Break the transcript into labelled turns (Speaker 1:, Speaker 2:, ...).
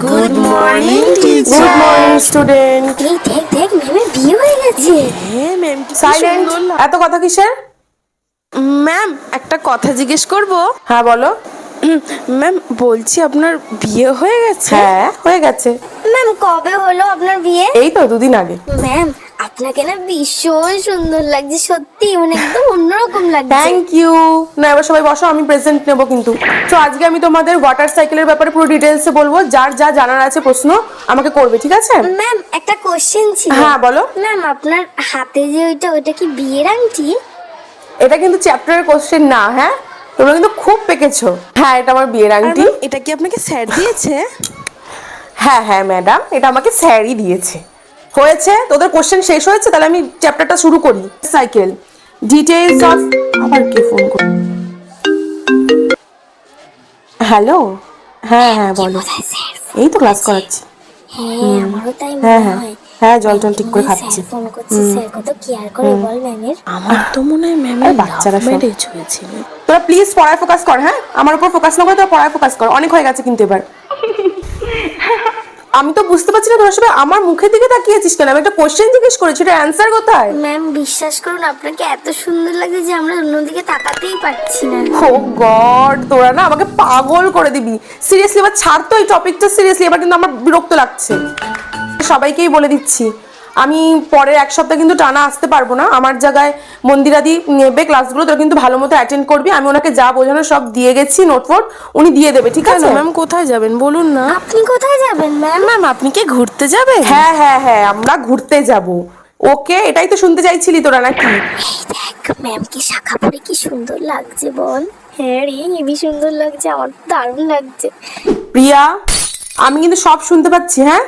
Speaker 1: Good morning
Speaker 2: good
Speaker 1: teacher.
Speaker 2: Morning student.
Speaker 3: এই দেখ দেখ ম্যামের বিয়ে হয়ে গেছে।
Speaker 1: হ্যাঁ ম্যাম,
Speaker 2: সাইলেন্ট। এত কথা কিসের?
Speaker 1: ম্যাম একটা কথা জিজ্ঞেস করব?
Speaker 2: হ্যাঁ বলো।
Speaker 1: ম্যাম বলছি আপনার বিয়ে হয়ে গেছে?
Speaker 2: হ্যাঁ হয়ে গেছে,
Speaker 3: ম্যাম কবে হলো আপনার বিয়ে?
Speaker 2: এই তো দুদিন আগে।
Speaker 3: ম্যাম আপনাকে না ভীষণ সুন্দর লাগছে, সত্যি মানে একদম অন্যরকম লাগছে।
Speaker 2: Thank you. না এবার সবাই বসো, আমি প্রেজেন্ট নেবো কিন্তু। তো আজকে আমি তোমাদের ওয়াটার সাইকেলের ব্যাপারে পুরো ডিটেলসে বলবো, যার যা জানার আছে প্রশ্ন আমাকে করবে, ঠিক আছে?
Speaker 3: ম্যাম একটা কোশ্চেন ছিল।
Speaker 2: হ্যাঁ, বলো।
Speaker 3: ম্যাম আপনার হাতে যে ওইটা কি বিয়ের আংটি?
Speaker 2: এটা কিন্তু চ্যাপ্টারের কোশ্চেন না, হ্যাঁ তোমরা কিন্তু খুব পেকেছো। হ্যাঁ এটা আমার বিয়ের
Speaker 1: আর
Speaker 2: আংটি।
Speaker 1: ম্যাম এটা কি আপনাকে স্যার দিয়েছে?
Speaker 2: হ্যাঁ হ্যাঁ ম্যাডাম, এটা আমাকে স্যারই দিয়েছে। হয়েছে, তোদের কোশ্চেন শেষ হয়েছে, তাহলে আমি চ্যাপ্টারটা শুরু করি। Cycle details of. আবার কে ফোন করে? হ্যালো, হ্যাঁ হ্যাঁ বলো।
Speaker 3: কোথায় স্যার?
Speaker 2: এই তো ক্লাস করাচ্ছি।
Speaker 3: হ্যাঁ আমারও তাই
Speaker 2: হ্যাঁ
Speaker 3: মনে
Speaker 2: হ্যাঁ
Speaker 3: হয়।
Speaker 2: হ্যাঁ, জল টল ঠিক করে
Speaker 3: মনে হয়
Speaker 2: খাচ্ছি।
Speaker 3: স্যার ফোন করছে, স্যার কত কেয়ার করে বল ম্যামের।
Speaker 1: আমার তো মনে হয়
Speaker 2: আরে
Speaker 1: ম্যামের
Speaker 2: বাচ্চারা
Speaker 1: লাভ
Speaker 2: সব।
Speaker 1: ম্যারেজ হয়েছিল।
Speaker 2: তোরা প্লিজ পড়ায় ফোকাস কর। হ্যাঁ আমার উপর ফোকাস না করে তোরা পড়ায় ফোকাস কর, অনেক হয়ে গেছে কিন্তু এবার। আমি তো বুঝতে পারছি না তোরা সবাই আমার মুখের দিকে তাকিয়েছিস কেন? আমি একটা কোশ্চেন জিজ্ঞেস করেছি, এটা অ্যান্সার কোথায়?
Speaker 3: ম্যাম বিশ্বাস করুন আপনাকে এত সুন্দর লাগে যে আমরা অন্যদিকে তাকাতেই পারছি না।
Speaker 2: ও গড, তোরা না আমাকে পাগল করে দিবি। সিরিয়াসলি এবার ছাড় তো এই টপিকটা, সিরিয়াসলি এবার কিন্তু আমার বিরক্ত লাগছে। সবাইকেই বলে দিচ্ছি, আমি পরের এক সপ্তাহ কিন্তু টানা আসতে পারবো না। আমার জায়গায় মন্দিরাদি নেবে ক্লাসগুলো, তোরা কিন্তু ভালো মতো অ্যাটেন্ড করবি। আমি ওনাকে যা বোঝানো সব দিয়ে গেছি, নোটফোট উনি দিয়ে দেবে, ঠিক আছে?
Speaker 1: ম্যাম কোথায় যাবেন বলুন না?
Speaker 3: আপনি কোথায় যাবেন ম্যাম?
Speaker 1: ম্যাম আপনি কি ঘুরতে যাবেন?
Speaker 2: হ্যাঁ হ্যাঁ হ্যাঁ, আমরা ঘুরতে যাব। ওকে, এটাই তো শুনতে চাইছিলি তোরা নাকি?
Speaker 3: এই দেখ ম্যামকে শাখা পরে কি সুন্দর লাগছে বল। হ্যাঁ রে হেবি সুন্দর লাগছে, আমার তো দারুণ লাগছে।
Speaker 2: প্রিয়া, আমি কিন্তু সব শুনতে পাচ্ছি। হ্যাঁ